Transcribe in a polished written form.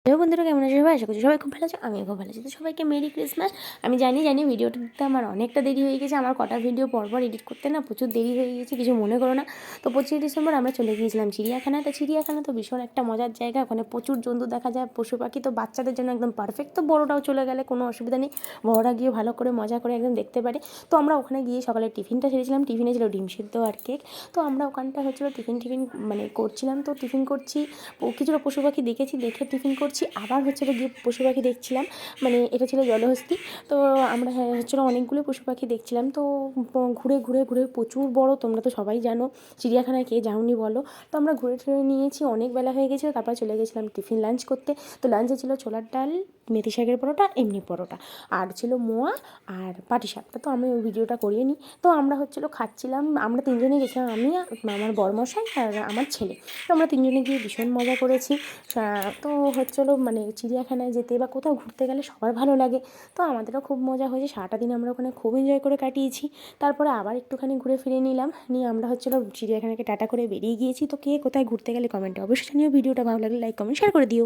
Hello বন্ধুরা, কেমন আছো সবাই? আশা করছি সবাই খুব ভালো আছো। আমিও খুব ভালো আছি। তো সবাইকে মেরি ক্রিসমাস। আমি জানি ভিডিওটা দিতে আমার অনেকটা দেরি হয়ে গেছে। আমার কটা ভিডিও পরপর এডিট করতে না প্রচুর দেরি হয়ে গেছে, কিছু মনে করো না। তো 25 ডিসেম্বর আমরা চলে গিয়েছিলাম চিড়িয়াখানায়। তো চিড়িয়াখানা তো ভীষণ একটা মজার জায়গা, ওখানে প্রচুর জন্তু দেখা যায়, পশু পাখি। তো বাচ্চাদের জন্য একদম পারফেক্ট। তো বড়োরাও চলে গেলে কোনো অসুবিধা নেই, বড়োরা গিয়ে ভালো করে মজা করে একদম দেখতে পারে। তো আমরা ওখানে গিয়ে সকালে টিফিনটা সেরেছিলাম। টিফিনে ছিল ডিম সিদ্ধ আর কেক। তো আমরা ওখানটা হচ্ছিলো টিফিন মানে করছিলাম। তো টিফিন করছি, কিছুটা পশু পাখি দেখেছি, দেখে টিফিন করছি, আবার হচ্ছিলো গিয়ে পশু পাখি দেখছিলাম। মানে এটা ছিল জলহস্তি। তো আমরা হচ্ছিলো অনেকগুলো পশু পাখি দেখছিলাম। তো ঘুরে ঘুরে ঘুরে প্রচুর বড়, তোমরা তো সবাই জানো চিড়িয়াখানায় কে যাওনি বলো। তো আমরা ঘুরে টুরে নিয়েছি, অনেক বেলা হয়ে গেছিলো। তারপর চলে গেছিলাম টিফিন লাঞ্চ করতে। তো লাঞ্চে ছিল ছোলার ডাল, মেথি শাকের পরোটা, এমনি পরোটা, আর ছিল মোয়া আর পাটিসাপটা। তো আমি ওই ভিডিওটা করিয়ে নিই। তো আমরা হচ্ছিলো খাচ্ছিলাম, আমরা তিনজনে গেছিলাম, আমি আমার বরমশাই আর আমার ছেলে। তো আমরা তিনজনে গিয়ে ভীষণ মজা করেছি। তো হচ্ছিলো মানে চিড়িয়াখানায় যেতে বা কোথাও ঘুরতে গেলে সবার ভালো লাগে। তো আমাদেরও খুব মজা হয়েছে, সারাটা দিন আমরা ওখানে খুব এনজয় করে কাটিয়েছি। তারপরে আবার একটুখানি ঘুরে ফিরে নিলাম, নিয়ে আমরা হচ্ছিলো চিড়িয়াখানাকে টাটা করে বেরিয়ে গিয়েছি। তো কে কোথায় ঘুরতে গেলে কমেন্টে অবশ্যই জানিও। ভিডিওটা ভালো লাগলে লাইক কমেন্ট শেয়ার করে দিও।